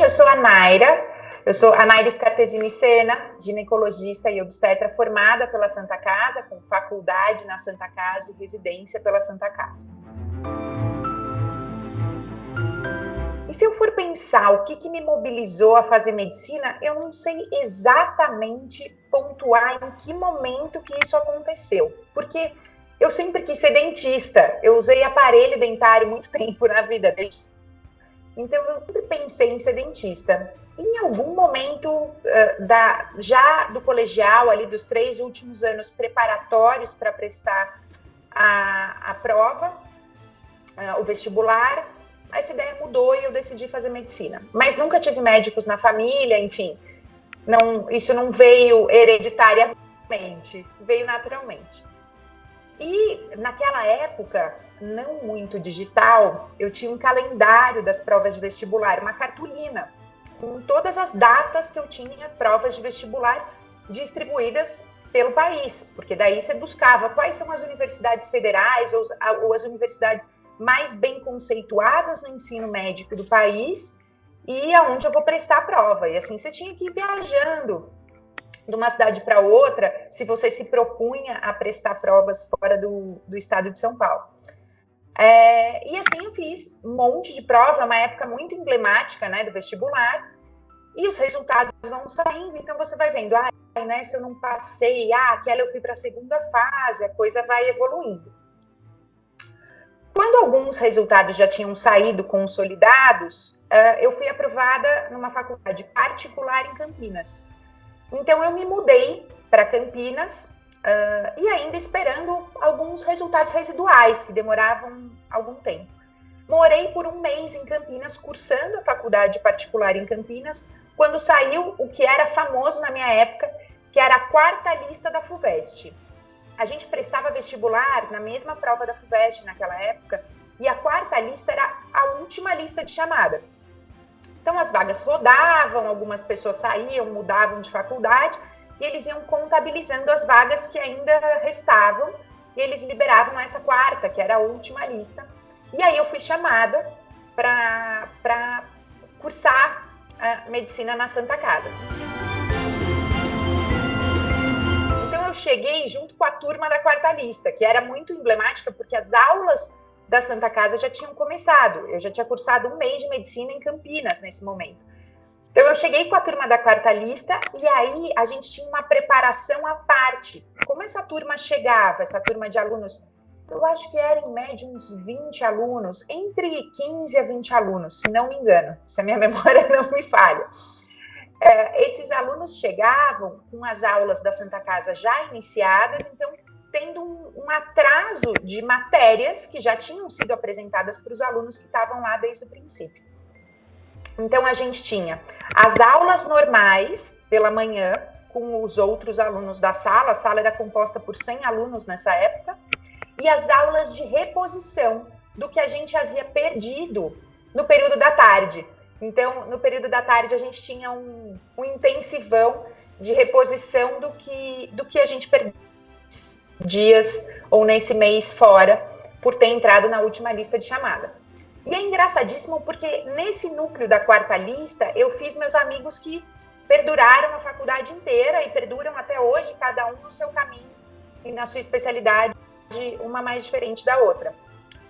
eu sou a Naira. Eu sou a Naira Scartesini Sena, ginecologista e obstetra formada pela Santa Casa, com faculdade na Santa Casa e residência pela Santa Casa. E se eu for pensar o que me mobilizou a fazer medicina, eu não sei exatamente pontuar em que momento que isso aconteceu. Porque eu sempre quis ser dentista, eu usei aparelho dentário muito tempo na vida. Então eu sempre pensei em ser dentista. Em algum momento já do colegial, ali dos 3 últimos anos preparatórios para prestar a prova, o vestibular, essa ideia mudou e eu decidi fazer medicina. Mas nunca tive médicos na família, enfim, isso não veio hereditariamente, veio naturalmente. E naquela época, não muito digital, eu tinha um calendário das provas de vestibular, uma cartolina, com todas as datas que eu tinha provas de vestibular distribuídas pelo país, porque daí você buscava quais são as universidades federais ou as universidades mais bem conceituadas no ensino médico do país e aonde eu vou prestar a prova. E assim você tinha que ir viajando de uma cidade para outra, se você se propunha a prestar provas fora do estado de São Paulo. E assim eu fiz um monte de prova, uma época muito emblemática, né, do vestibular, e os resultados vão saindo, então você vai vendo, nessa eu não passei, aquela eu fui para a segunda fase, a coisa vai evoluindo. Quando alguns resultados já tinham saído consolidados, eu fui aprovada numa faculdade particular em Campinas. Então eu me mudei para Campinas, e ainda esperando alguns resultados residuais, que demoravam algum tempo. Morei por um mês em Campinas, cursando a faculdade particular em Campinas, quando saiu o que era famoso na minha época, que era a 4ª lista da FUVEST. A gente prestava vestibular na mesma prova da FUVEST naquela época, e a 4ª lista era a última lista de chamada. Então as vagas rodavam, algumas pessoas saíam, mudavam de faculdade, e eles iam contabilizando as vagas que ainda restavam, e eles liberavam essa 4ª, que era a última lista. E aí eu fui chamada para cursar a medicina na Santa Casa. Então eu cheguei junto com a turma da 4ª lista, que era muito emblemática, porque as aulas da Santa Casa já tinham começado. Eu já tinha cursado um mês de medicina em Campinas nesse momento. Então eu cheguei com a turma da 4ª lista e aí a gente tinha uma preparação à parte. Como essa turma chegava, essa turma de alunos, eu acho que era em média uns 20 alunos, entre 15 a 20 alunos, se não me engano, se a minha memória não me falha. Esses alunos chegavam com as aulas da Santa Casa já iniciadas, então tendo um atraso de matérias que já tinham sido apresentadas para os alunos que estavam lá desde o princípio. Então, a gente tinha as aulas normais pela manhã, com os outros alunos da sala, a sala era composta por 100 alunos nessa época, e as aulas de reposição do que a gente havia perdido no período da tarde. Então, no período da tarde, a gente tinha um intensivão de reposição do que a gente perdeu dias ou nesse mês fora, por ter entrado na última lista de chamada. E é engraçadíssimo porque nesse núcleo da 4ª lista, eu fiz meus amigos que perduraram a faculdade inteira e perduram até hoje, cada um no seu caminho e na sua especialidade, uma mais diferente da outra.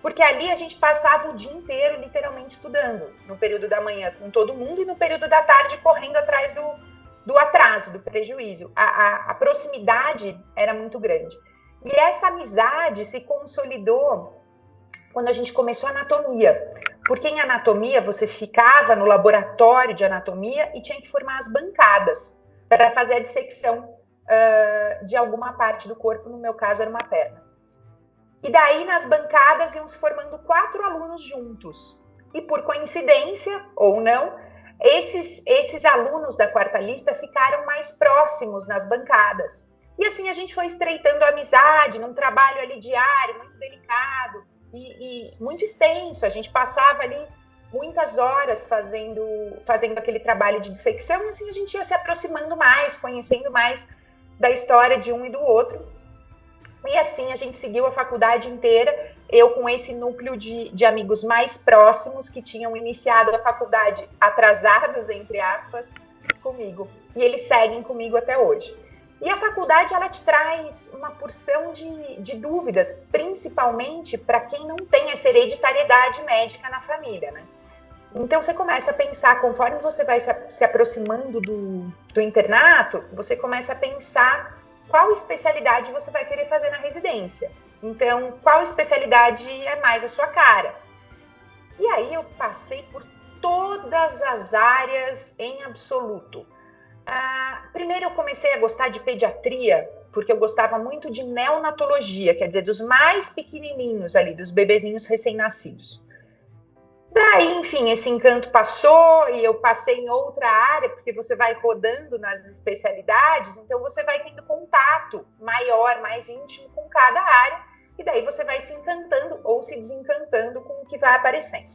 Porque ali a gente passava o dia inteiro literalmente estudando, no período da manhã com todo mundo e no período da tarde correndo atrás do atraso, do prejuízo. A proximidade era muito grande. E essa amizade se consolidou quando a gente começou a anatomia. Porque em anatomia você ficava no laboratório de anatomia e tinha que formar as bancadas para fazer a dissecção de alguma parte do corpo, no meu caso era uma perna. E daí nas bancadas iam se formando 4 alunos juntos. E por coincidência, ou não, esses alunos da 4ª lista ficaram mais próximos nas bancadas. E assim a gente foi estreitando a amizade num trabalho ali diário, muito delicado e muito extenso. A gente passava ali muitas horas fazendo aquele trabalho de dissecção e assim a gente ia se aproximando mais, conhecendo mais da história de um e do outro. E assim a gente seguiu a faculdade inteira eu com esse núcleo de amigos mais próximos que tinham iniciado a faculdade atrasados, entre aspas, comigo. E eles seguem comigo até hoje. E a faculdade, ela te traz uma porção de dúvidas, principalmente para quem não tem essa hereditariedade médica na família, né? Então, você começa a pensar, conforme você vai se aproximando do internato, você começa a pensar qual especialidade você vai querer fazer na residência. Então, qual especialidade é mais a sua cara? E aí eu passei por todas as áreas em absoluto. Primeiro eu comecei a gostar de pediatria, porque eu gostava muito de neonatologia, quer dizer, dos mais pequenininhos ali, dos bebezinhos recém-nascidos. Daí, enfim, esse encanto passou e eu passei em outra área, porque você vai rodando nas especialidades, então você vai tendo contato maior, mais íntimo com cada área, e daí você vai se encantando ou se desencantando com o que vai aparecendo.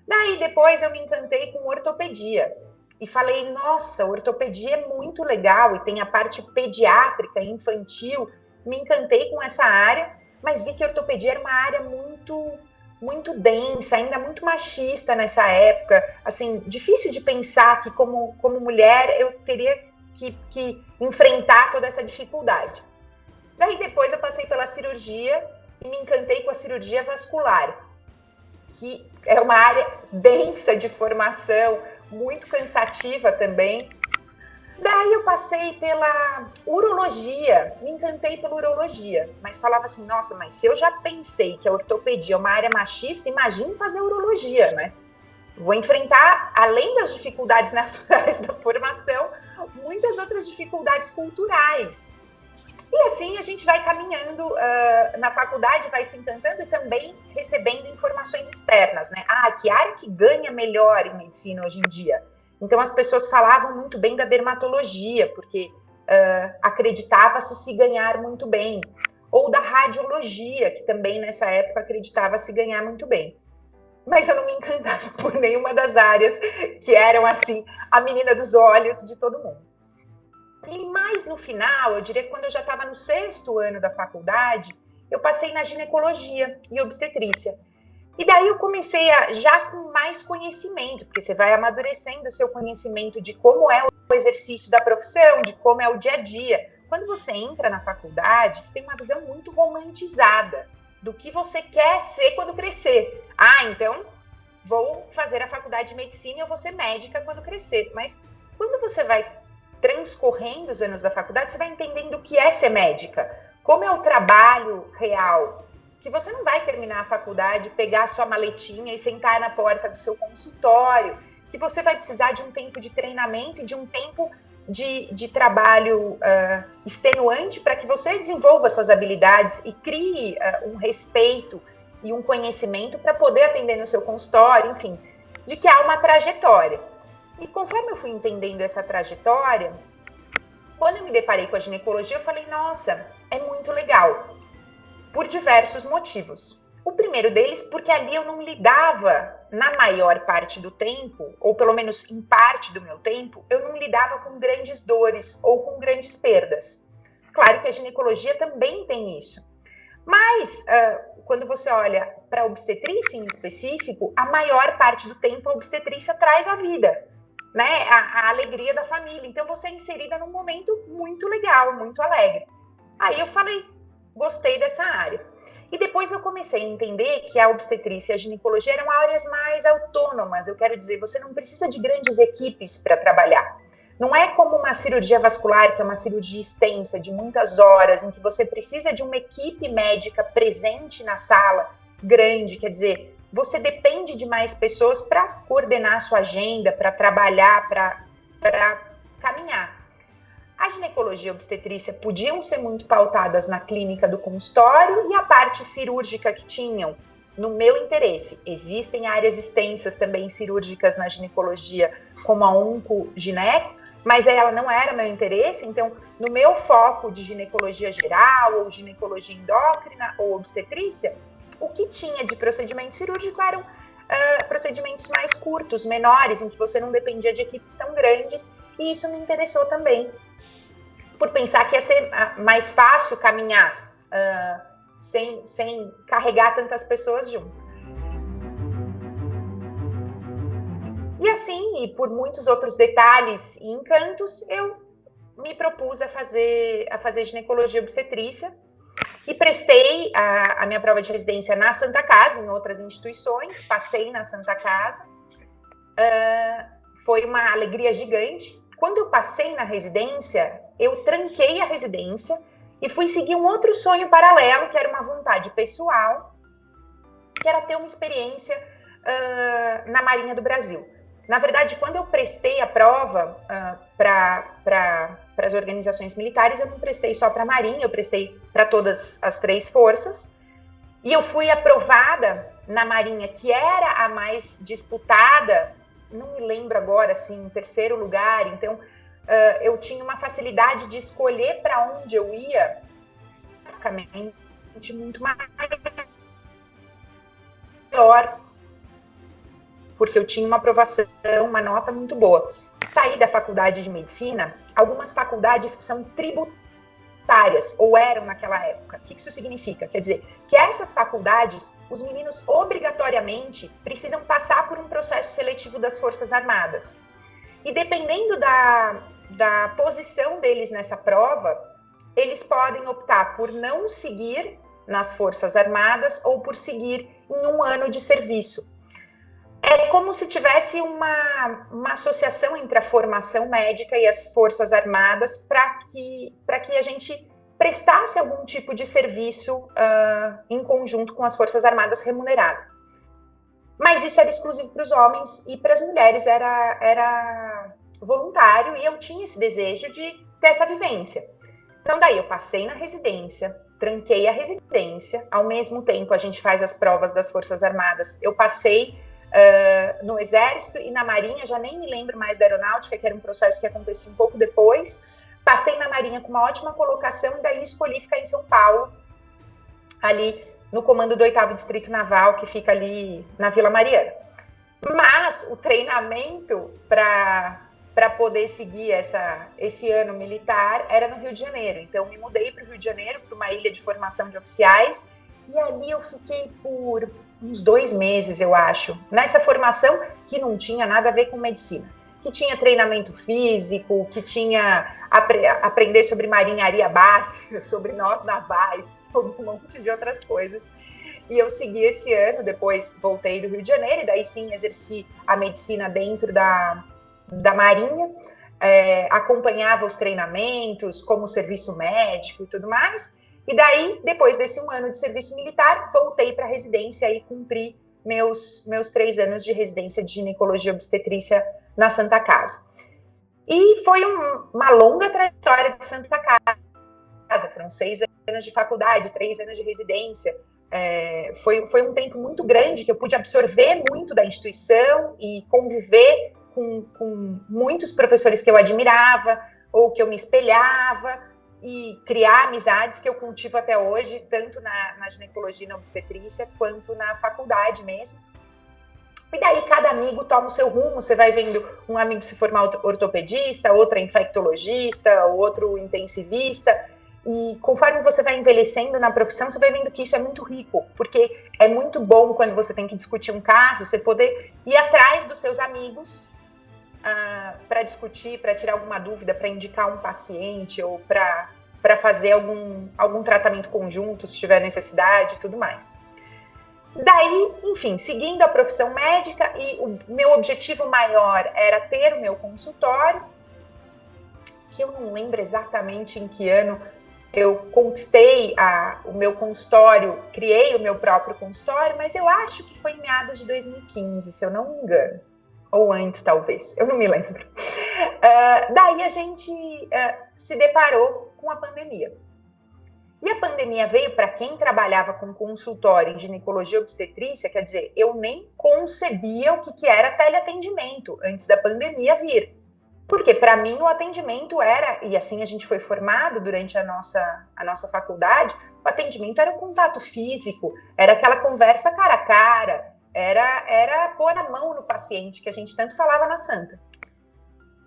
Daí, depois eu me encantei com ortopedia. E falei, nossa, ortopedia é muito legal, e tem a parte pediátrica, infantil. Me encantei com essa área, mas vi que ortopedia era uma área muito densa, ainda muito machista nessa época. Assim, difícil de pensar que como mulher eu teria que enfrentar toda essa dificuldade. Daí depois eu passei pela cirurgia e me encantei com a cirurgia vascular, que é uma área densa de formação, muito cansativa também. Daí eu passei pela urologia, me encantei pela urologia, mas falava assim, nossa, mas se eu já pensei que a ortopedia é uma área machista, imagine fazer urologia, né? Vou enfrentar, além das dificuldades naturais da formação, muitas outras dificuldades culturais. E assim a gente vai caminhando na faculdade, vai se encantando e também recebendo informações externas, né? Que área que ganha melhor em medicina hoje em dia? Então as pessoas falavam muito bem da dermatologia, porque acreditava-se se ganhar muito bem. Ou da radiologia, que também nessa época acreditava-se ganhar muito bem. Mas eu não me encantava por nenhuma das áreas que eram, assim, a menina dos olhos de todo mundo. E mais no final, eu diria que quando eu já estava no 6º ano da faculdade, eu passei na ginecologia e obstetrícia. E daí eu comecei já com mais conhecimento, porque você vai amadurecendo o seu conhecimento de como é o exercício da profissão, de como é o dia a dia. Quando você entra na faculdade, você tem uma visão muito romantizada do que você quer ser quando crescer. Então vou fazer a faculdade de medicina e eu vou ser médica quando crescer. Mas quando você vai transcorrendo os anos da faculdade, você vai entendendo o que é ser médica, como é o trabalho real, que você não vai terminar a faculdade, pegar a sua maletinha e sentar na porta do seu consultório, que você vai precisar de um tempo de treinamento, de um tempo de trabalho extenuante para que você desenvolva suas habilidades e crie um respeito e um conhecimento para poder atender no seu consultório, enfim, de que há uma trajetória. E conforme eu fui entendendo essa trajetória, quando eu me deparei com a ginecologia, eu falei, nossa, é muito legal, por diversos motivos. O primeiro deles, porque ali eu não lidava, na maior parte do tempo, ou pelo menos em parte do meu tempo, eu não lidava com grandes dores ou com grandes perdas. Claro que a ginecologia também tem isso. Mas, quando você olha para a obstetrícia em específico, a maior parte do tempo a obstetrícia traz a vida, né? A alegria da família. Então, você é inserida num momento muito legal, muito alegre. Aí eu falei, gostei dessa área. E depois eu comecei a entender que a obstetrícia e a ginecologia eram áreas mais autônomas. Eu quero dizer, você não precisa de grandes equipes para trabalhar. Não é como uma cirurgia vascular, que é uma cirurgia extensa, de muitas horas, em que você precisa de uma equipe médica presente na sala, grande. Quer dizer, você depende de mais pessoas para coordenar a sua agenda, para trabalhar, para caminhar. A ginecologia e a obstetrícia podiam ser muito pautadas na clínica do consultório e a parte cirúrgica que tinham, no meu interesse. Existem áreas extensas também cirúrgicas na ginecologia, como a oncogineco, mas ela não era meu interesse. Então, no meu foco de ginecologia geral, ou ginecologia endócrina, ou obstetrícia, o que tinha de procedimento cirúrgico eram procedimentos mais curtos, menores, em que você não dependia de equipes tão grandes, e isso me interessou também, por pensar que ia ser mais fácil caminhar sem carregar tantas pessoas junto. E assim, e por muitos outros detalhes e encantos, eu me propus a fazer ginecologia obstetrícia e prestei a minha prova de residência na Santa Casa, em outras instituições, passei na Santa Casa, foi uma alegria gigante. Quando eu passei na residência, eu tranquei a residência e fui seguir um outro sonho paralelo, que era uma vontade pessoal, que era ter uma experiência na Marinha do Brasil. Na verdade, quando eu prestei a prova para as organizações militares, eu não prestei só para a Marinha, eu prestei para todas as 3 forças. E eu fui aprovada na Marinha, que era a mais disputada, não me lembro agora, assim, em 3º lugar. Então, eu tinha uma facilidade de escolher para onde eu ia, muito maior, porque eu tinha uma aprovação, uma nota muito boa. Saí da faculdade de medicina, algumas faculdades são tributárias, ou eram naquela época. O que isso significa? Quer dizer, que essas faculdades, os meninos obrigatoriamente precisam passar por um processo seletivo das Forças Armadas. E dependendo da posição deles nessa prova, eles podem optar por não seguir nas Forças Armadas ou por seguir em 1 ano de serviço. É como se tivesse uma associação entre a formação médica e as Forças Armadas para que a gente prestasse algum tipo de serviço em conjunto com as Forças Armadas remunerado. Mas isso era exclusivo para os homens, e para as mulheres era voluntário, e eu tinha esse desejo de ter essa vivência. Então daí eu passei na residência, tranquei a residência, ao mesmo tempo a gente faz as provas das Forças Armadas. Eu passei no Exército e na Marinha, já nem me lembro mais da Aeronáutica, que era um processo que acontecia um pouco depois. Passei na Marinha com uma ótima colocação e daí escolhi ficar em São Paulo, ali no comando do 8º Distrito Naval, que fica ali na Vila Mariana. Mas o treinamento para poder seguir esse ano militar era no Rio de Janeiro. Então, me mudei para o Rio de Janeiro, para uma ilha de formação de oficiais, e ali eu fiquei por uns 2 meses, eu acho, nessa formação que não tinha nada a ver com medicina, que tinha treinamento físico, que tinha aprender sobre marinharia básica, sobre nós navais, sobre um monte de outras coisas. E eu segui esse ano, depois voltei do Rio de Janeiro, e daí sim exerci a medicina dentro da Marinha, acompanhava os treinamentos, como serviço médico e tudo mais. E daí, depois desse 1 ano de serviço militar, voltei para a residência e cumpri meus 3 anos de residência de ginecologia obstetrícia na Santa Casa. E foi uma longa trajetória de Santa Casa, foram 6 anos de faculdade, 3 anos de residência. Foi um tempo muito grande que eu pude absorver muito da instituição e conviver com muitos professores que eu admirava ou que eu me espelhava, e criar amizades que eu cultivo até hoje, tanto na ginecologia e na obstetrícia, quanto na faculdade mesmo. E daí cada amigo toma o seu rumo, você vai vendo um amigo se formar ortopedista, outro infectologista, outro intensivista, e conforme você vai envelhecendo na profissão, você vai vendo que isso é muito rico, porque é muito bom quando você tem que discutir um caso, você poder ir atrás dos seus amigos para discutir, para tirar alguma dúvida, para indicar um paciente ou para fazer algum tratamento conjunto, se tiver necessidade e tudo mais. Daí, enfim, seguindo a profissão médica, e o meu objetivo maior era ter o meu consultório, que eu não lembro exatamente em que ano eu conquistei o meu consultório, criei o meu próprio consultório, mas eu acho que foi em meados de 2015, se eu não me engano. Ou antes, talvez, eu não me lembro. Daí a gente se deparou com a pandemia. E a pandemia veio para quem trabalhava com consultório em ginecologia obstetrícia, quer dizer, eu nem concebia o que era teleatendimento antes da pandemia vir. Porque para mim o atendimento era, e assim a gente foi formado durante a nossa faculdade, o atendimento era o contato físico, era aquela conversa cara a cara, era pôr a mão no paciente, que a gente tanto falava na Santa.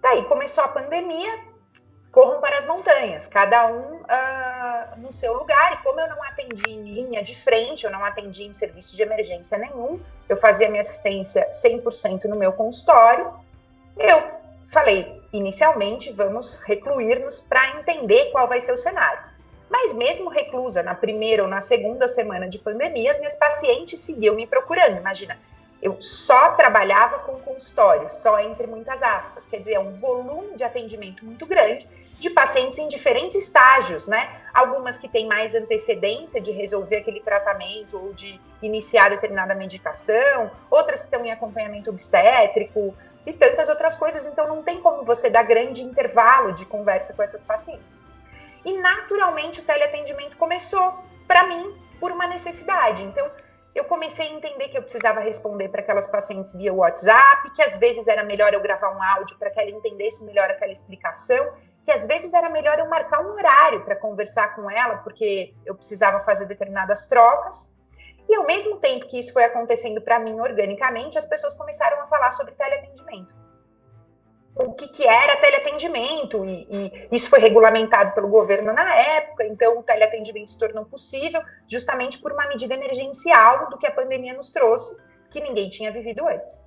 Daí começou a pandemia, corram para as montanhas, cada um no seu lugar. E como eu não atendi em linha de frente, eu não atendi em serviço de emergência nenhum, eu fazia minha assistência 100% no meu consultório, eu falei, inicialmente, vamos recluir-nos para entender qual vai ser o cenário. Mas mesmo reclusa, na primeira ou na segunda semana de pandemia, as minhas pacientes seguiam me procurando. Imagina, eu só trabalhava com consultório, só entre muitas aspas. Quer dizer, é um volume de atendimento muito grande de pacientes em diferentes estágios, né? Algumas que têm mais antecedência de resolver aquele tratamento ou de iniciar determinada medicação, outras que estão em acompanhamento obstétrico e tantas outras coisas. Então, não tem como você dar grande intervalo de conversa com essas pacientes. E, naturalmente, o teleatendimento começou, para mim, por uma necessidade. Então, eu comecei a entender que eu precisava responder para aquelas pacientes via WhatsApp, que às vezes era melhor eu gravar um áudio para que ela entendesse melhor aquela explicação, que às vezes era melhor eu marcar um horário para conversar com ela, porque eu precisava fazer determinadas trocas. E, ao mesmo tempo que isso foi acontecendo para mim organicamente, as pessoas começaram a falar sobre teleatendimento. O que era teleatendimento, e isso foi regulamentado pelo governo na época, então o teleatendimento se tornou possível justamente por uma medida emergencial do que a pandemia nos trouxe, que ninguém tinha vivido antes.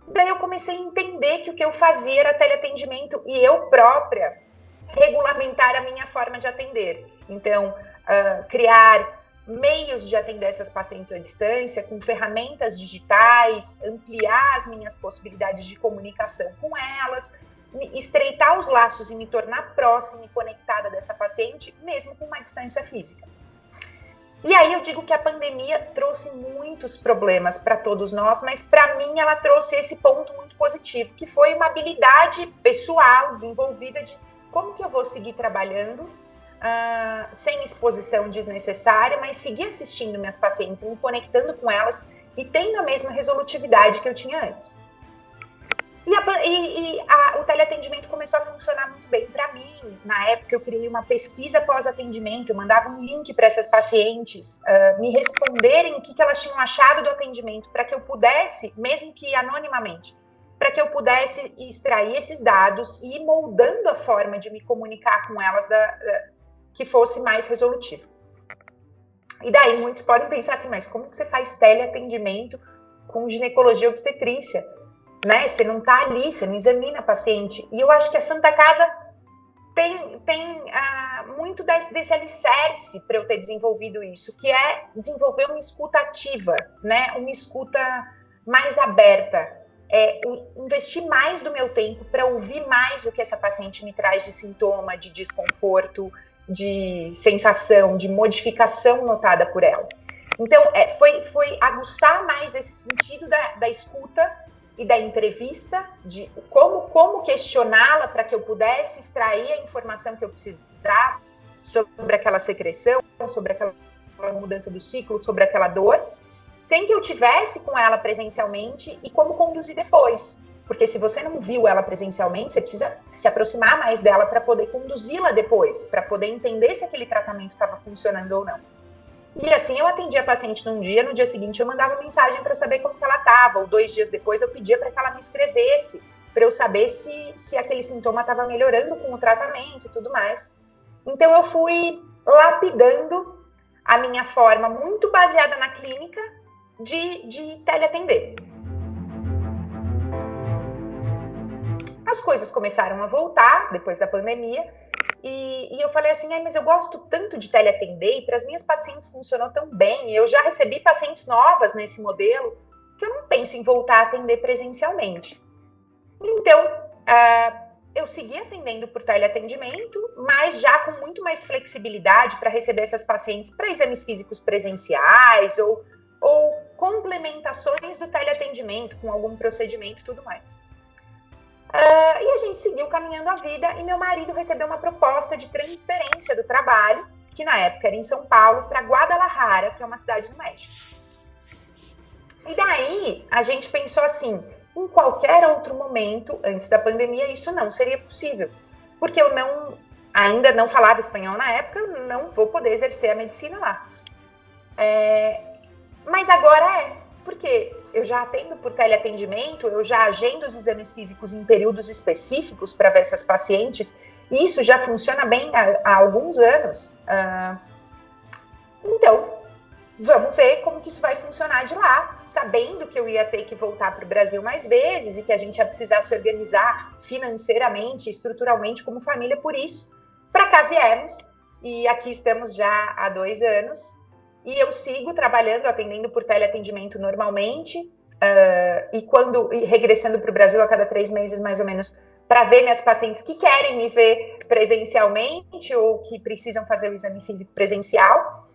Daí eu comecei a entender que o que eu fazia era teleatendimento e eu própria regulamentar a minha forma de atender. Então, criar meios de atender essas pacientes à distância, com ferramentas digitais, ampliar as minhas possibilidades de comunicação com elas, estreitar os laços e me tornar próxima e conectada dessa paciente, mesmo com uma distância física. E aí eu digo que a pandemia trouxe muitos problemas para todos nós, mas para mim ela trouxe esse ponto muito positivo, que foi uma habilidade pessoal desenvolvida de como que eu vou seguir trabalhando sem exposição desnecessária, mas seguir assistindo minhas pacientes, me conectando com elas e tendo a mesma resolutividade que eu tinha antes. O teleatendimento começou a funcionar muito bem para mim. Na época eu criei uma pesquisa pós-atendimento, eu mandava um link para essas pacientes me responderem o que elas tinham achado do atendimento, para que eu pudesse, mesmo que anonimamente, para que eu pudesse extrair esses dados e ir moldando a forma de me comunicar com elas que fosse mais resolutivo. E daí muitos podem pensar assim, mas como que você faz teleatendimento com ginecologia obstetrícia? Né? Você não está ali, você não examina a paciente. E eu acho que a Santa Casa tem muito desse alicerce para eu ter desenvolvido isso, que é desenvolver uma escuta ativa, né? Uma escuta mais aberta, investir mais do meu tempo para ouvir mais o que essa paciente me traz de sintoma, de desconforto, de sensação, de modificação notada por ela. Então, foi aguçar mais esse sentido da escuta e da entrevista, de como questioná-la para que eu pudesse extrair a informação que eu precisava sobre aquela secreção, sobre aquela mudança do ciclo, sobre aquela dor, sem que eu tivesse com ela presencialmente e como conduzir depois. Porque se você não viu ela presencialmente, você precisa se aproximar mais dela para poder conduzi-la depois, para poder entender se aquele tratamento estava funcionando ou não. E assim, eu atendia a paciente num dia, no dia seguinte eu mandava mensagem para saber como que ela estava, ou 2 dias depois eu pedia para que ela me escrevesse, para eu saber se aquele sintoma estava melhorando com o tratamento e tudo mais. Então eu fui lapidando a minha forma, muito baseada na clínica, de teleatender. As coisas começaram a voltar depois da pandemia, e eu falei assim, mas eu gosto tanto de teleatender, e para as minhas pacientes funcionou tão bem, eu já recebi pacientes novas nesse modelo, que eu não penso em voltar a atender presencialmente. Então, eu segui atendendo por teleatendimento, mas já com muito mais flexibilidade para receber essas pacientes para exames físicos presenciais, ou complementações do teleatendimento, com algum procedimento e tudo mais. E a gente seguiu caminhando a vida, e meu marido recebeu uma proposta de transferência do trabalho, que na época era em São Paulo, para Guadalajara, que é uma cidade do México. E daí a gente pensou assim, em qualquer outro momento, antes da pandemia, isso não seria possível, porque eu ainda não falava espanhol na época, não vou poder exercer a medicina lá. Mas agora porque eu já atendo por teleatendimento, eu já agendo os exames físicos em períodos específicos para ver essas pacientes, E isso já funciona bem há alguns anos. Então, vamos ver como que isso vai funcionar de lá, sabendo que eu ia ter que voltar para o Brasil mais vezes e que a gente ia precisar se organizar financeiramente, estruturalmente como família por isso. Para cá viemos e aqui estamos já há 2 anos e eu sigo trabalhando, atendendo por teleatendimento normalmente e regressando para o Brasil a cada 3 meses mais ou menos para ver minhas pacientes que querem me ver presencialmente ou que precisam fazer o exame físico presencial.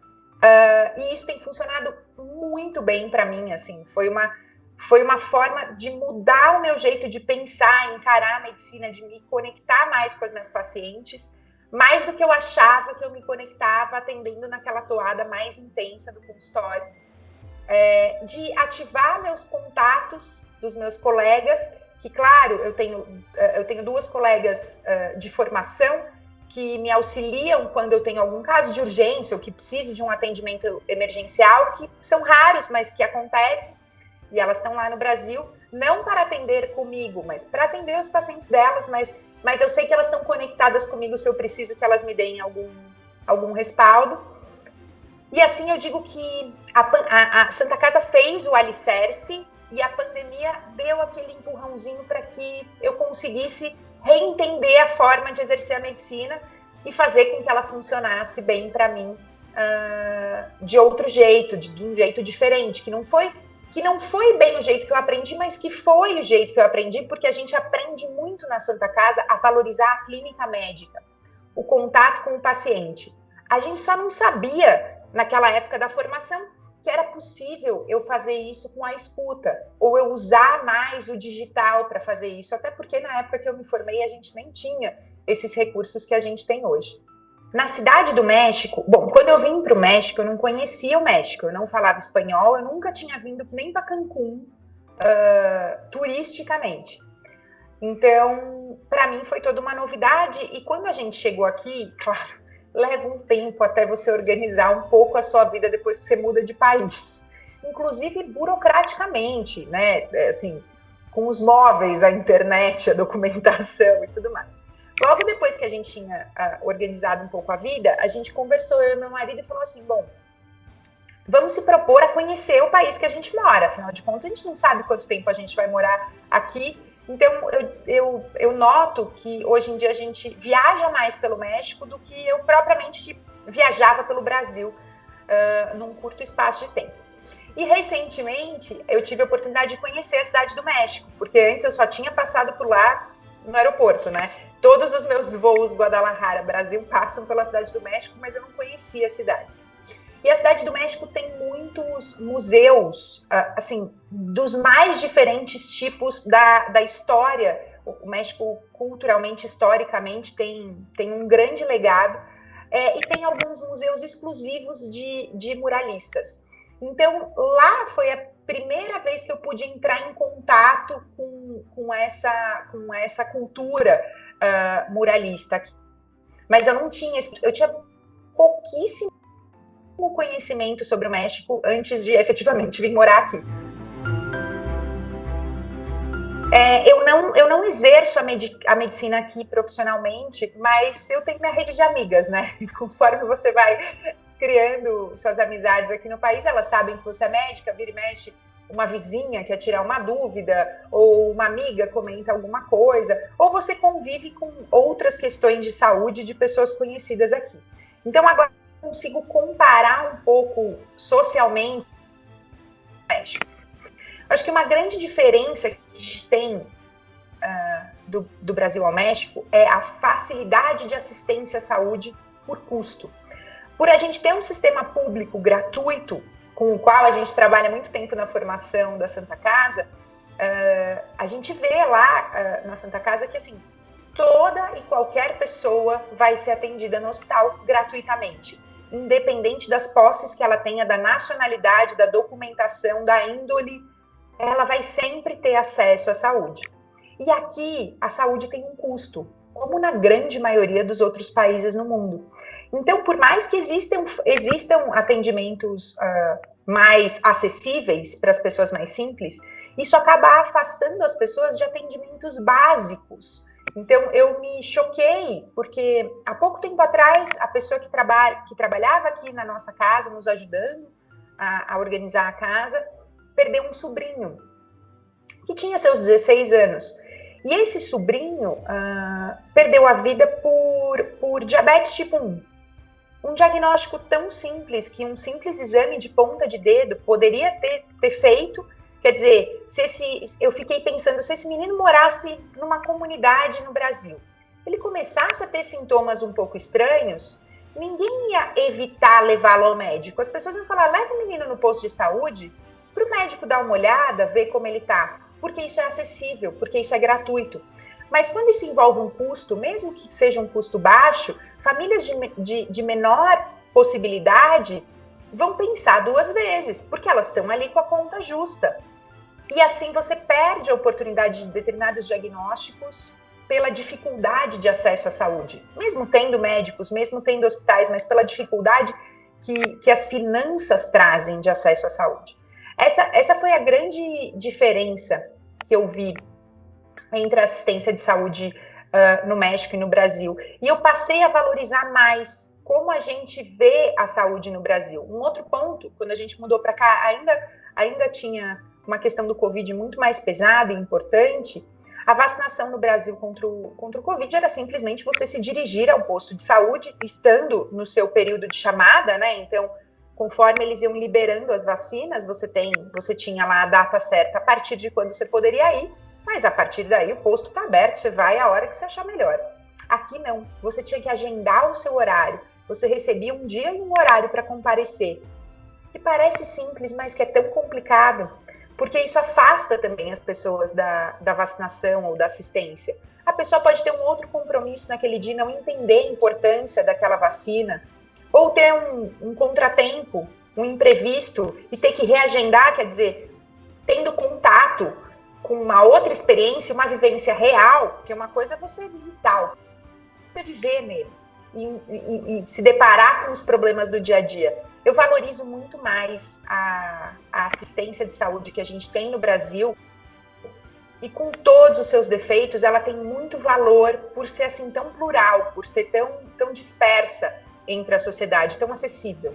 E isso tem funcionado muito bem para mim, assim, foi uma forma de mudar o meu jeito de pensar, encarar a medicina, de me conectar mais com as minhas pacientes, mais do que eu achava que eu me conectava atendendo naquela toada mais intensa do consultório, de ativar meus contatos dos meus colegas, que claro, eu tenho 2 colegas de formação que me auxiliam quando eu tenho algum caso de urgência ou que precise de um atendimento emergencial, que são raros, mas que acontecem, e elas estão lá no Brasil, não para atender comigo, mas para atender os pacientes delas, mas eu sei que elas estão conectadas comigo se eu preciso que elas me deem algum respaldo. E assim eu digo que a Santa Casa fez o alicerce e a pandemia deu aquele empurrãozinho para que eu conseguisse reentender a forma de exercer a medicina e fazer com que ela funcionasse bem para mim de outro jeito, de um jeito diferente, que não foi bem o jeito que eu aprendi, mas que foi o jeito que eu aprendi, porque a gente aprende muito na Santa Casa a valorizar a clínica médica, o contato com o paciente. A gente só não sabia, naquela época da formação, que era possível eu fazer isso com a escuta, ou eu usar mais o digital para fazer isso, até porque na época que eu me formei a gente nem tinha esses recursos que a gente tem hoje. Na Cidade do México, bom, quando eu vim para o México, eu não conhecia o México, eu não falava espanhol, eu nunca tinha vindo nem para Cancún turisticamente. Então, para mim foi toda uma novidade, e quando a gente chegou aqui, claro, leva um tempo até você organizar um pouco a sua vida depois que você muda de país. Inclusive burocraticamente, né? Assim, com os móveis, a internet, a documentação e tudo mais. Logo depois que a gente tinha organizado um pouco a vida, a gente conversou, eu e meu marido, e falou assim, bom, vamos se propor a conhecer o país que a gente mora. Afinal de contas, a gente não sabe quanto tempo a gente vai morar aqui. Então, eu noto que hoje em dia a gente viaja mais pelo México do que eu propriamente viajava pelo Brasil num curto espaço de tempo. E recentemente eu tive a oportunidade de conhecer a Cidade do México, porque antes eu só tinha passado por lá no aeroporto, né? Todos os meus voos Guadalajara, Brasil, passam pela Cidade do México, mas eu não conhecia a cidade. E a Cidade do México tem muitos museus, assim, dos mais diferentes tipos da história. O México, culturalmente, historicamente, tem um grande legado, e tem alguns museus exclusivos de muralistas. Então, lá foi a primeira vez que eu pude entrar em contato com essa cultura muralista aqui. Mas eu tinha pouquíssimo conhecimento sobre o México antes de efetivamente vir morar aqui. Eu não exerço a medicina aqui profissionalmente, mas eu tenho minha rede de amigas, né? Conforme você vai criando suas amizades aqui no país, elas sabem que você é médica, vira e mexe, uma vizinha quer tirar uma dúvida, ou uma amiga comenta alguma coisa, ou você convive com outras questões de saúde de pessoas conhecidas aqui. Então, agora eu consigo comparar um pouco socialmente com o México. Acho que uma grande diferença que a gente tem do Brasil ao México é a facilidade de assistência à saúde por custo. Por a gente ter um sistema público gratuito, com o qual a gente trabalha muito tempo na formação da Santa Casa, a gente vê lá na Santa Casa que assim, toda e qualquer pessoa vai ser atendida no hospital gratuitamente, independente das posses que ela tenha, da nacionalidade, da documentação, da índole, ela vai sempre ter acesso à saúde. E aqui a saúde tem um custo, como na grande maioria dos outros países no mundo. Então, por mais que existam atendimentos mais acessíveis para as pessoas mais simples, isso acaba afastando as pessoas de atendimentos básicos Então, eu me choquei, porque há pouco tempo atrás, a pessoa que trabalhava aqui na nossa casa, nos ajudando a organizar a casa, perdeu um sobrinho, que tinha seus 16 anos. E esse sobrinho perdeu a vida por diabetes tipo 1. Um diagnóstico tão simples, que um simples exame de ponta de dedo poderia ter feito. Quer dizer, eu fiquei pensando, se esse menino morasse numa comunidade no Brasil, ele começasse a ter sintomas um pouco estranhos, ninguém ia evitar levá-lo ao médico. As pessoas iam falar, leva o menino no posto de saúde para o médico dar uma olhada, ver como ele está, porque isso é acessível, porque isso é gratuito. Mas quando isso envolve um custo, mesmo que seja um custo baixo, famílias de menor possibilidade vão pensar 2 vezes, porque elas estão ali com a conta justa. E assim você perde a oportunidade de determinados diagnósticos pela dificuldade de acesso à saúde. Mesmo tendo médicos, mesmo tendo hospitais, mas pela dificuldade que as finanças trazem de acesso à saúde. Essa foi a grande diferença que eu vi entre a assistência de saúde no México e no Brasil. E eu passei a valorizar mais como a gente vê a saúde no Brasil. Um outro ponto, quando a gente mudou para cá, ainda tinha uma questão do Covid muito mais pesada e importante. A vacinação no Brasil contra o Covid era simplesmente você se dirigir ao posto de saúde, estando no seu período de chamada, né? Então, conforme eles iam liberando as vacinas, você tinha lá a data certa a partir de quando você poderia ir, mas a partir daí o posto está aberto, você vai a hora que você achar melhor. Aqui não, você tinha que agendar o seu horário, você recebia um dia e um horário para comparecer. Que parece simples, mas que é tão complicado, porque isso afasta também as pessoas da vacinação ou da assistência. A pessoa pode ter um outro compromisso naquele dia, não entender a importância daquela vacina, ou ter um contratempo, um imprevisto, e ter que reagendar, quer dizer, tendo contato com uma outra experiência, uma vivência real, porque uma coisa é você visitar, você viver nele, e se deparar com os problemas do dia a dia. Eu valorizo muito mais a assistência de saúde que a gente tem no Brasil, e com todos os seus defeitos, ela tem muito valor por ser assim tão plural, por ser tão dispersa entre a sociedade, tão acessível.